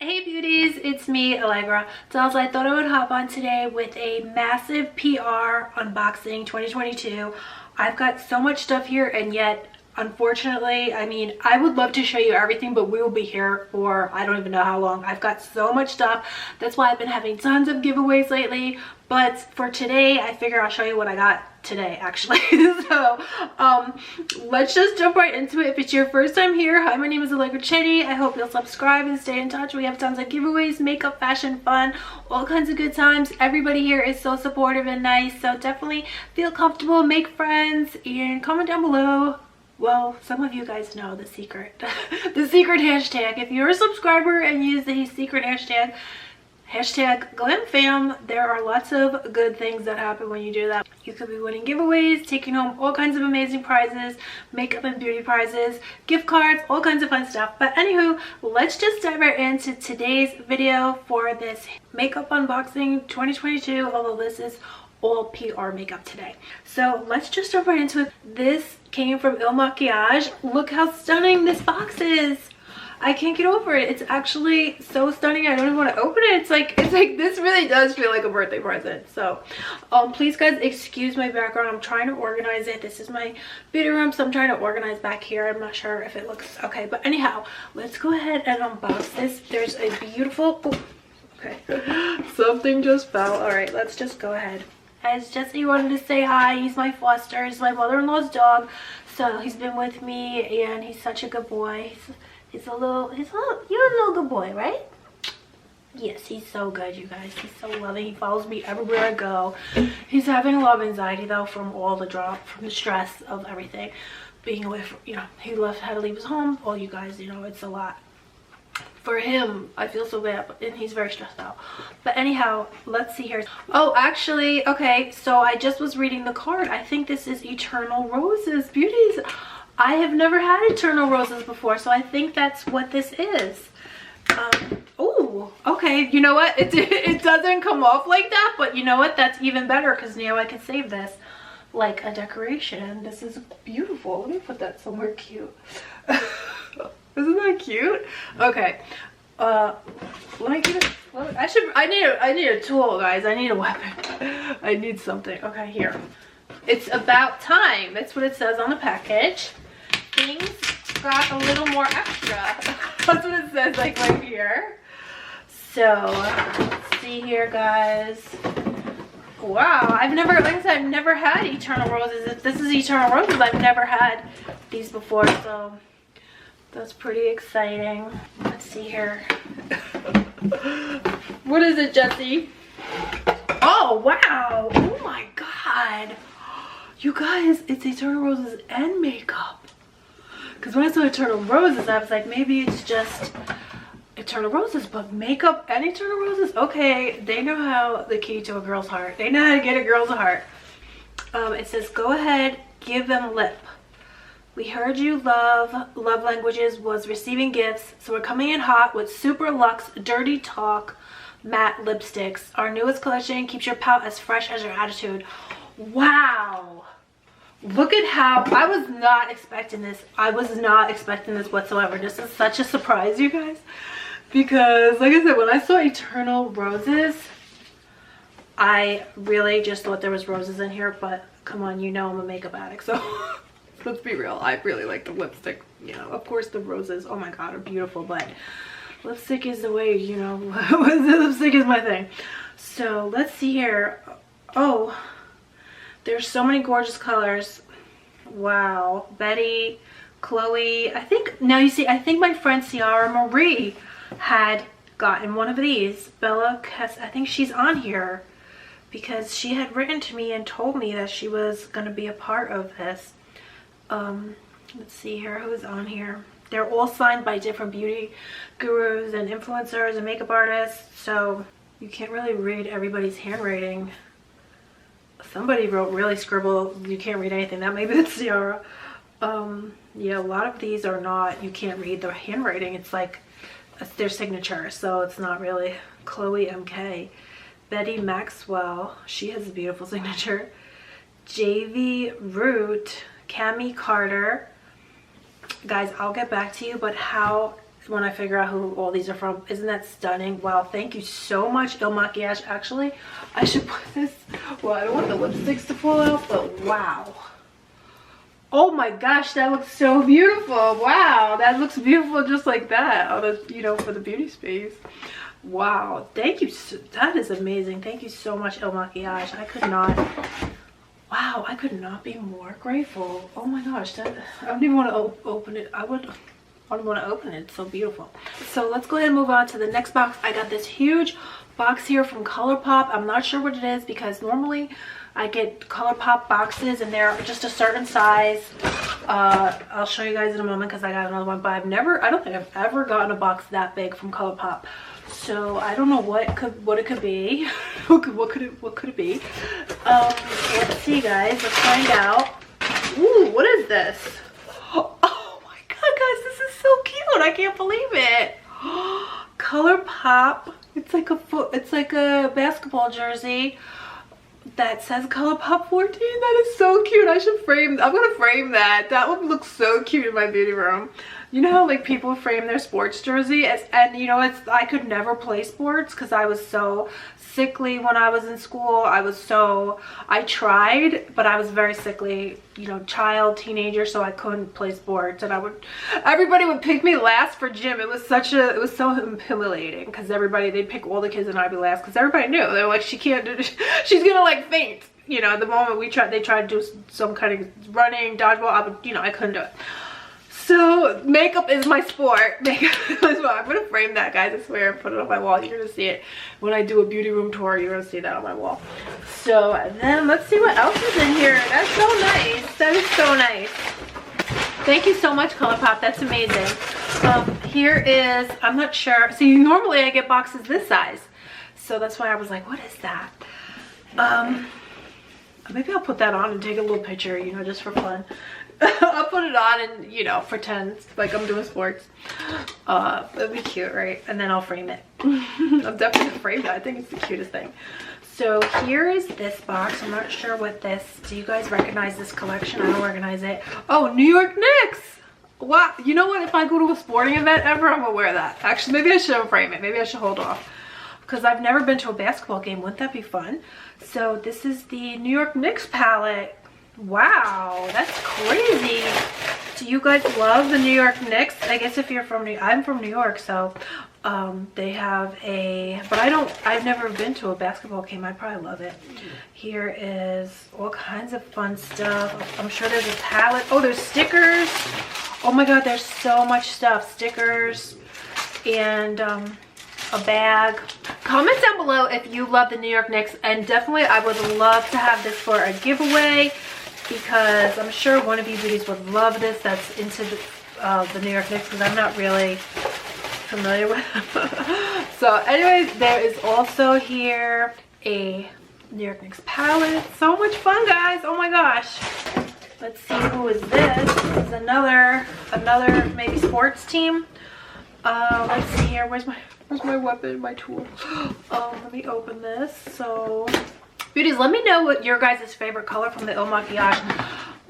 Hey beauties, it's me, Allegra. Dolls, I thought I would hop on today with a massive PR unboxing 2022. I've got so much stuff here, and yet unfortunately, I mean, I would love to show you everything, but we will be here for I don't even know how long. I've got so much stuff. That's why I've been having tons of giveaways lately. But for today, I figure I'll show you what I got today, actually. So let's just jump right into it. If it's your first time here, hi, my name is Alegra Chetti. I hope you'll subscribe and stay in touch. We have tons of giveaways, makeup, fashion, fun, all kinds of good times. Everybody here is so supportive and nice, so definitely feel comfortable, make friends, and comment down below. Well, some of you guys know the secret the secret hashtag. If you're a subscriber and use the secret hashtag #GlamFam, there are lots of good things that happen when you do that. You could be winning giveaways, taking home all kinds of amazing prizes, makeup and beauty prizes, gift cards, all kinds of fun stuff. But anywho, let's just dive right into today's video for this makeup unboxing 2022, although this is all PR makeup today. So let's just jump right into it. This came from Illamasqua. Look how stunning this box is. I can't get over it. It's actually so stunning. I don't even want to open it. It's like this really does feel like a birthday present. So please guys excuse my background. I'm trying to organize it. This is my beauty room, so I'm trying to organize back here. I'm not sure if it looks okay, but anyhow, let's go ahead and unbox this. There's a beautiful okay, something just fell. All right, let's just go ahead. As Jesse wanted to say hi. He's my foster. He's my mother-in-law's dog, so he's been with me and he's such a good boy. You're a little good boy, right? Yes, he's so good, you guys. He's so loving. He follows me everywhere I go. He's having a lot of anxiety though from all the from the stress of everything, being away from, you know, he had to leave his home. All you guys, you know, it's a lot for him. I feel so bad, and he's very stressed out. But anyhow, let's see here. Oh, actually, okay, so I just was reading the card. I think this is Eternal Roses. Beauties, I have never had Eternal Roses before, so I think that's what this is. Oh, okay, you know what? It doesn't come off like that, but you know what? That's even better, because now I can save this like a decoration. This is beautiful. Let me put that somewhere cute. Isn't that cute? Okay. Let me get it. I need a tool, guys. I need a weapon. I need something. Okay, here. It's about time. That's what it says on the package. Things got a little more extra. That's what it says, like right here. So let's see here, guys. Wow, like I said, I've never had Eternal Roses. If this is Eternal Roses, I've never had these before, so that's pretty exciting. Let's see here. What is it, Jesse? Oh, wow. Oh my God. You guys, it's Eternal Roses and makeup. Because when I saw Eternal Roses, I was like, maybe it's just Eternal Roses, but makeup and Eternal Roses? Okay, they know how the key to a girl's heart. They know how to get a girl's heart. It says, go ahead, give them lip. We heard you love languages was receiving gifts, so we're coming in hot with Super Luxe Dirty Talk matte lipsticks. Our newest collection keeps your pout as fresh as your attitude. Wow. Look at how, I was not expecting this. I was not expecting this whatsoever. This is such a surprise, you guys. Because, like I said, when I saw Eternal Roses, I really just thought there was roses in here. But, come on, you know I'm a makeup addict, so let's be real. I really like the lipstick. You know, of course the roses, oh my God, are beautiful. But lipstick is the way, you know, lipstick is my thing. So, let's see here. Oh, there's so many gorgeous colors. Wow. Betty, Chloe. I think, now you see, I think my friend Ciara Marie had gotten one of these. Bella, I think she's on here because she had written to me and told me that she was going to be a part of this. Let's see here, who's on here. They're all signed by different beauty gurus and influencers and makeup artists, so you can't really read everybody's handwriting. Somebody wrote really scribble, you can't read anything. That maybe that's Ciara. Yeah, a lot of these are not, you can't read their handwriting. It's like their signature, so it's not really. Chloe MK. Betty Maxwell, she has a beautiful signature. JV Root. Cami Carter. Guys, I'll get back to you, but how when I figure out who all these are from. Isn't that stunning? Wow, thank you so much, Illamasqua. Actually, I should put this, well, I don't want the lipsticks to fall out, but wow. Oh my gosh, that looks so beautiful. Wow, that looks beautiful just like that, on a, you know, for the beauty space. Wow, thank you. That is amazing. Thank you so much, Illamasqua. I could not, wow, I could not be more grateful. Oh my gosh, that, I don't even want to open it. I don't want to open it. It's so beautiful. So let's go ahead and move on to the next box. I got this huge box here from ColourPop. I'm not sure what it is because normally I get ColourPop boxes and they're just a certain size. I'll show you guys in a moment because I got another one, but I don't think I've ever gotten a box that big from ColourPop. So I don't know what it could be. what could it be? Let's see, guys. Let's find out. Ooh, what is this? Oh my god, guys, this is so cute. I can't believe it. ColourPop. It's like a basketball jersey that says ColourPop 14. That is so cute. I should frame. I'm gonna frame that. That would look so cute in my beauty room. You know how like people frame their sports jersey, and you know, I could never play sports because I was so sickly when I was in school. I tried, but I was very sickly, you know, teenager, so I couldn't play sports, and everybody would pick me last for gym. It was so humiliating because they'd pick all the kids and I'd be last because everybody knew. They were like, she can't do this. She's gonna like faint. You know, the moment they tried to do some kind of running, dodgeball, I couldn't do it. So makeup is my sport. Makeup is my sport. I'm gonna frame that, guys. I swear, and put it on my wall. You're gonna see it when I do a beauty room tour. You're gonna see that on my wall. So and then let's see what else is in here. That's so nice. That is so nice. Thank you so much, ColourPop. That's amazing. Here is, I'm not sure. See, normally I get boxes this size, so that's why I was like, what is that? Maybe I'll put that on and take a little picture, you know, just for fun. I'll put it on and, you know, pretend like I'm doing sports. It'll be cute, right? And then I'll frame it. I'm definitely gonna frame that. I think it's the cutest thing. So here is this box. I'm not sure what this, do you guys recognize this collection? I don't recognize it. Oh, New York Knicks. Wow. You know what? If I go to a sporting event ever, I'm gonna wear that. Actually, maybe I shouldn't frame it. Maybe I should hold off, because I've never been to a basketball game. Wouldn't that be fun? So this is the New York Knicks palette. Wow, that's crazy. Do you guys love the New York Knicks? I guess if you're from I'm from New York, so they have but I've never been to a basketball game. I'd probably love it. Here is all kinds of fun stuff. I'm sure there's a palette. Oh, there's stickers. Oh my god, there's so much stuff. Stickers and a bag. Comment down below if you love the New York Knicks, and definitely I would love to have this for a giveaway, because I'm sure one of you beauties would love this that's into the New York Knicks, because I'm not really familiar with them. So anyways, there is also here a New York Knicks palette. So much fun, guys. Oh my gosh. Let's see, who is this? This is another maybe sports team. Let's see here. Where's my weapon, my tool? Let me open this. So beauties, let me know what your guys' favorite color from the Illamasqua.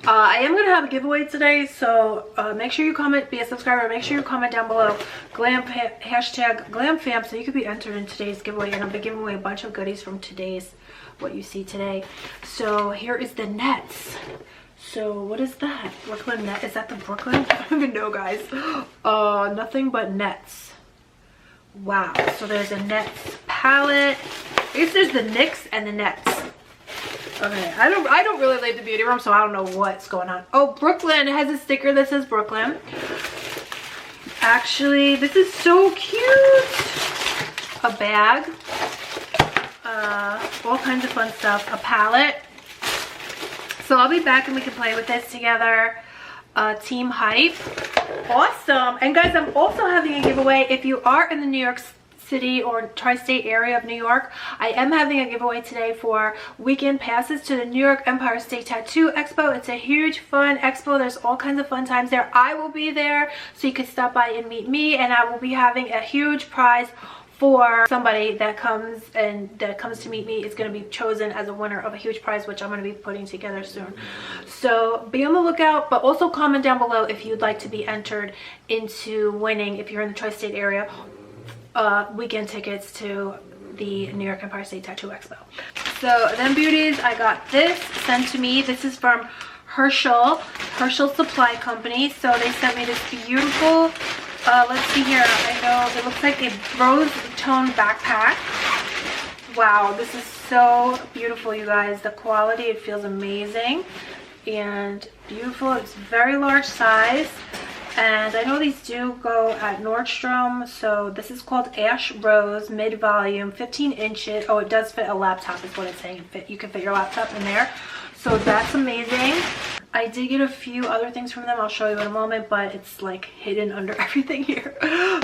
I am gonna have a giveaway today, so make sure you comment, be a subscriber, make sure you comment down below hashtag GlamFam, so you could be entered in today's giveaway, and I'll be giving away a bunch of goodies from today's what you see today. So here is the Nets. So what is that? Brooklyn Net? Is that the Brooklyn? I don't even know, guys. Nothing but Nets. Wow. So there's a Nets palette. I guess there's the Knicks and the Nets. Okay. I don't really like the beauty room, so I don't know what's going on. Oh, Brooklyn. It has a sticker that says Brooklyn. Actually, this is so cute. A bag. All kinds of fun stuff. A palette. So I'll be back and we can play with this together. Team Hype. Awesome. And guys, I'm also having a giveaway. If you are in the New York City or tri-state area of New York, I am having a giveaway today for weekend passes to the New York Empire State Tattoo Expo. It's a huge fun expo. There's all kinds of fun times there. I will be there, so you can stop by and meet me, and I will be having a huge prize for somebody that comes to meet me is going to be chosen as a winner of a huge prize, which I'm going to be putting together soon. So be on the lookout, but also comment down below if you'd like to be entered into winning, if you're in the tri-state area, weekend tickets to the New York Empire State Tattoo Expo. So then beauties, I got this sent to me. This is from Herschel Supply Company. So they sent me this beautiful, let's see here, I know it looks like a rose tone backpack. Wow, this is so beautiful, you guys. The quality, it feels amazing and beautiful. It's very large size, and I know these do go at Nordstrom. So this is called Ash Rose Mid Volume, 15 inches. Oh, it does fit a laptop is what it's saying. You can fit your laptop in there. So that's amazing. I did get a few other things from them. I'll show you in a moment, but it's like hidden under everything here.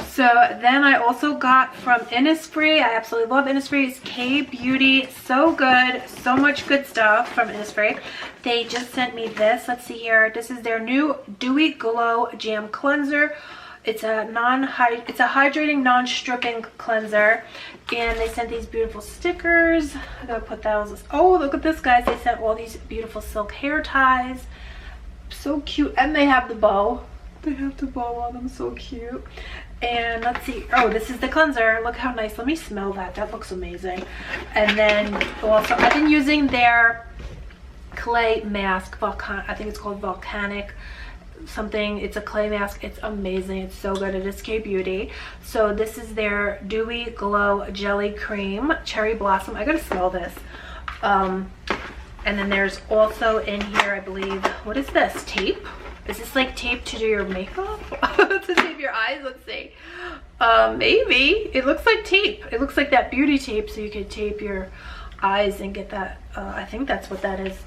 So then I also got from Innisfree. I absolutely love Innisfree. It's K-Beauty. So good. So much good stuff from Innisfree. They just sent me this. Let's see here. This is their new Dewy Glow Jam Cleanser. It's a hydrating, non-stripping cleanser, and they sent these beautiful stickers. I gotta put those. Oh, look at this, guys. They sent all these beautiful silk hair ties. So cute, and they have the bow. They have the bow on them. So cute. And let's see. Oh, this is the cleanser. Look how nice. Let me smell that. That looks amazing. And then also, I've been using their clay mask. I think it's called Volcanic something. It's a clay mask. It's amazing. It's so good. It is K-Beauty. So this is their Dewy Glow Jelly Cream Cherry Blossom. I gotta smell this. And then there's also in here, I believe, what is this? Tape? Is this like tape to do your makeup? To tape your eyes? Let's see. Maybe. It looks like tape. It looks like that beauty tape, so you could tape your eyes and get that. I think that's what that is.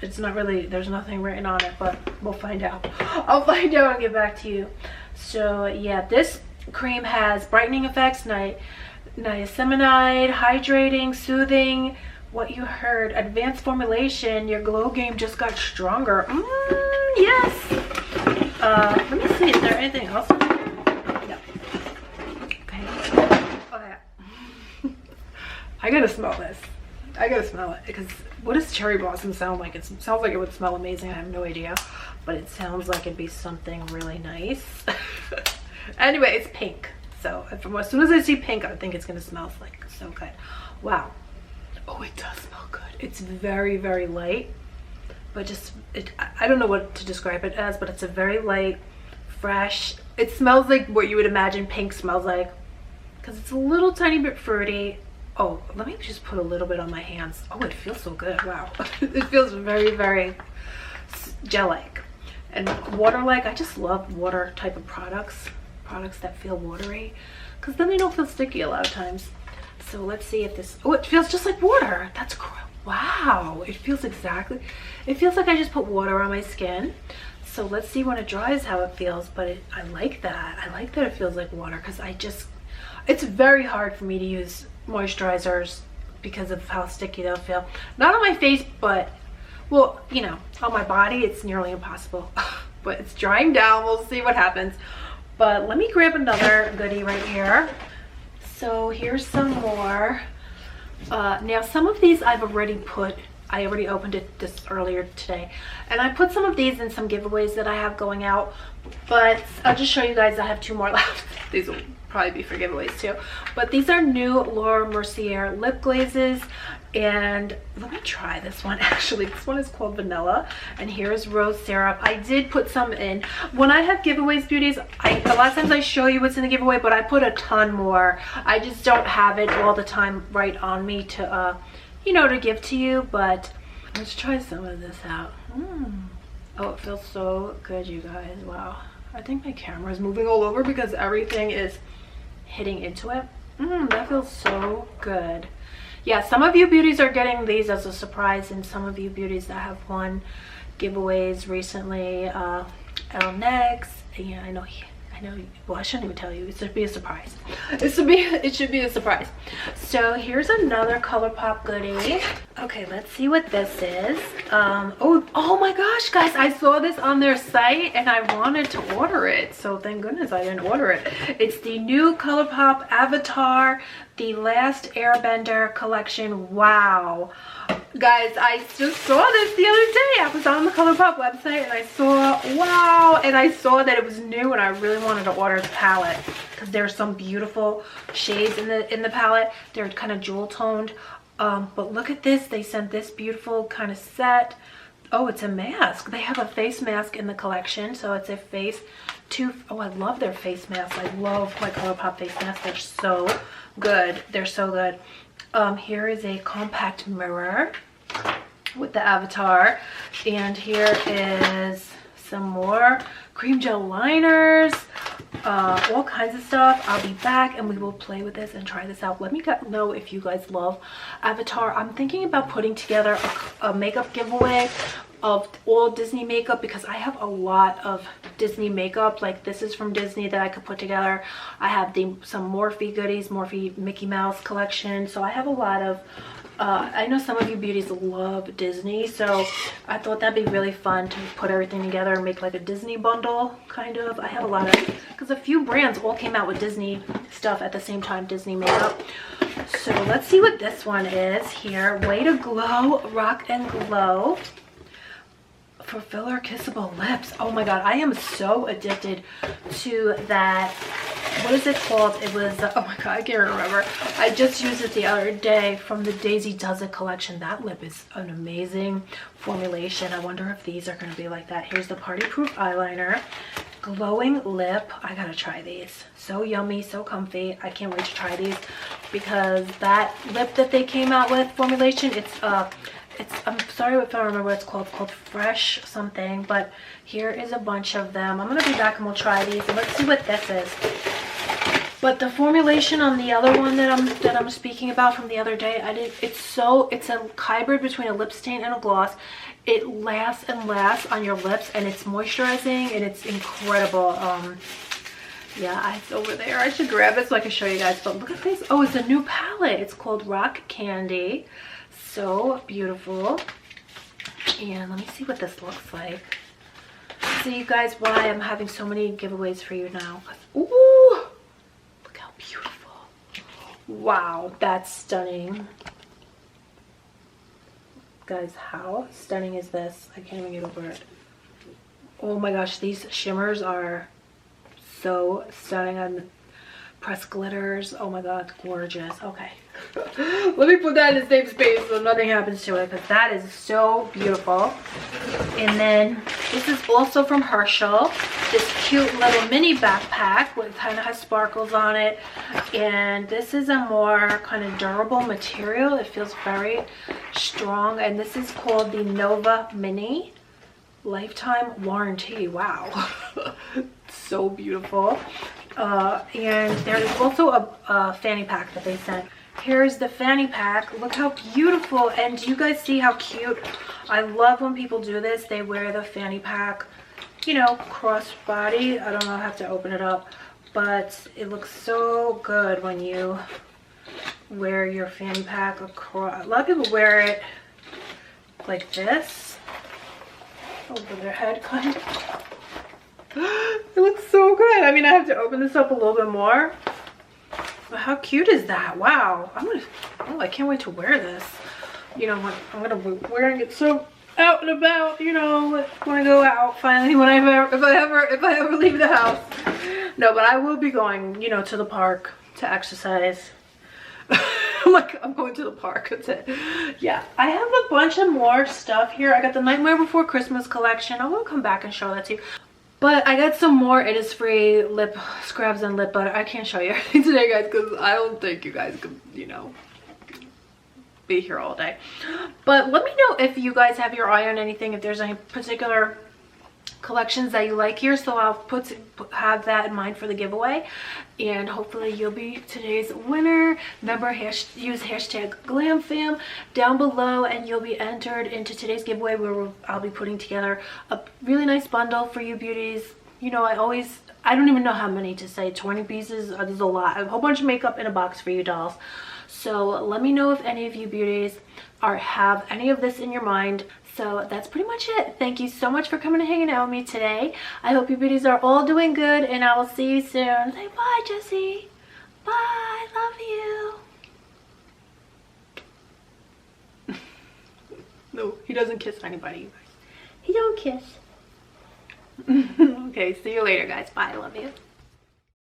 It's not really, there's nothing written on it, but we'll find out. I'll find out and get back to you. So yeah, this cream has brightening effects, niacinamide, hydrating, soothing. What you heard, advanced formulation. Your glow game just got stronger. Yes. Let me see, is there anything else in here? No. Okay. Okay. I gotta smell this. I gotta smell it, because what does cherry blossom sound like? It sounds like it would smell amazing. I have no idea, but it sounds like it'd be something really nice. Anyway, it's pink, so as soon as I see pink, I think it's gonna smell like so good. Wow. Oh, it does smell good. It's very, very light, but just I don't know what to describe it as, but it's a very light, fresh. It smells like what you would imagine pink smells like, because it's a little tiny bit fruity. Oh, let me just put a little bit on my hands. Oh, it feels so good. Wow. It feels very, very gel-like and water-like. I just love water type of products that feel watery, because then they don't feel sticky a lot of times. So let's see if this, oh, it feels just like water. That's wow. It feels exactly, it feels like I just put water on my skin. So let's see when it dries how it feels, but I like that. I like that it feels like water, because it's very hard for me to use moisturizers because of how sticky they'll feel. Not on my face, but, well, you know, on my body it's nearly impossible. But it's drying down. We'll see what happens. But let me grab another goodie right here. So here's some more. Now some of these I already opened it this earlier today, and I put some of these in some giveaways that I have going out, but I'll just show you guys. I have 2 more left. These will probably be for giveaways too, but these are new Laura Mercier lip glazes, and let me try this one. Actually, this one is called Vanilla, and here's Rose Syrup. I did put some in when I have giveaways, beauties. A lot of times I show you what's in the giveaway, but I put a ton more. I just don't have it all the time right on me to you know, to give to you. But let's try some of this out. Oh, it feels so good, you guys. Wow. I think my camera is moving all over because everything is hitting into it. That feels so good. Yeah, some of you beauties are getting these as a surprise, and some of you beauties that have won giveaways recently, Knicks. Yeah, I know. Well, I shouldn't even tell you. It should be a surprise. It should be a surprise. So here's another ColourPop goodie. Okay, let's see what this is. Oh my gosh, guys, I saw this on their site and I wanted to order it. So thank goodness I didn't order it. It's the new ColourPop Avatar, the last Airbender collection. Wow. Guys, I just saw this the other day. I was on the ColourPop website and I saw, wow, and I saw that it was new and I really wanted to order the palette because there's some beautiful shades in the palette. They're kind of jewel toned. But look at this. They sent this beautiful kind of set. Oh, it's a mask. They have a face mask in the collection. So it's a face to, oh, I love their face masks. I love my ColourPop face masks. They're so good. They're so good. Here is a compact mirror with the avatar. And here is some more cream gel liners. All kinds of stuff. I'll be back and we will play with this and try this out. Let me know if you guys love Avatar. I'm thinking about putting together a makeup giveaway of all Disney makeup because I have a lot of Disney makeup. Like this is from Disney that I could put together. I have some Morphe goodies, Morphe Mickey Mouse collection. So I have a lot of I know some of you beauties love Disney, so I thought that'd be really fun to put everything together and make like a Disney bundle, kind of. I have a lot of, because a few brands all came out with Disney stuff at the same time, Disney makeup. So let's see what this one is here. Way to Glow, Rock and Glow for Filler Kissable Lips. Oh my god, I am so addicted to that. What is it called? It was, oh my god, I can't remember. I just used it the other day from the Daisy Does It collection. That lip is an amazing formulation. I wonder if these are going to be like that. Here's the Party Proof eyeliner. Glowing lip. I gotta try these. So yummy, so comfy. I can't wait to try these because that lip that they came out with formulation, it's I'm sorry if I remember what it's called Fresh something, but here is a bunch of them. I'm gonna be back and we'll try these and let's see what this is. But the formulation on the other one that I'm speaking about from the other day, it's a hybrid between a lip stain and a gloss. It lasts and lasts on your lips and it's moisturizing and it's incredible. Yeah, it's over there. I should grab it so I can show you guys. But look at this. Oh, it's a new palette. It's called Rock Candy. So beautiful. And let me see what this looks like. See, you guys, why I'm having so many giveaways for you now. Ooh, look how beautiful. Wow, that's stunning. Guys, how stunning is this? I can't even get over it. Oh my gosh, these shimmers are so stunning. And pressed glitters. Oh my god, gorgeous. Okay. Let me put that in the same space so nothing happens to it because that is so beautiful. And then this is also from Herschel. This cute little mini backpack with kind of has sparkles on it. And this is a more kind of durable material. It feels very strong. And this is called the Nova Mini. Lifetime warranty. Wow. So beautiful. And there is also a fanny pack that they sent. Here's the fanny pack. Look how beautiful. And do you guys see how cute? I love when people do this. They wear the fanny pack, you know, cross body. I don't know, I have to open it up. But it looks so good when you wear your fanny pack across. A lot of people wear it like this. Over their head kind of. It looks so good. I mean, I have to open this up a little bit more. But how cute is that? Wow. I can't wait to wear this. You know, I'm gonna be wearing it so out and about, you know, when I go out finally, if I ever leave the house. No, but I will be going, you know, to the park to exercise. I'm going to the park. That's it. Yeah, I have a bunch of more stuff here. I got the Nightmare Before Christmas collection. I will come back and show that to you. But I got some more Innisfree lip scrubs and lip butter. I can't show you everything today, guys, because I don't think you guys could, you know, be here all day. But let me know if you guys have your eye on anything, if there's any particular collections that you like here, so I'll have that in mind for the giveaway, and hopefully you'll be today's winner. Remember, use hashtag GlamFam down below and you'll be entered into today's giveaway, where I'll be putting together a really nice bundle for you beauties, you know, I don't even know how many to say. 20 pieces, there's a lot. I have a whole bunch of makeup in a box for you dolls. So let me know if any of you beauties have any of this in your mind. So that's pretty much it. Thank you so much for coming and hanging out with me today. I hope you beauties are all doing good, and I will see you soon. Say bye, Jessie. Bye. Love you. No, he doesn't kiss anybody, you guys. He don't kiss. Okay, see you later, guys. Bye. Love you.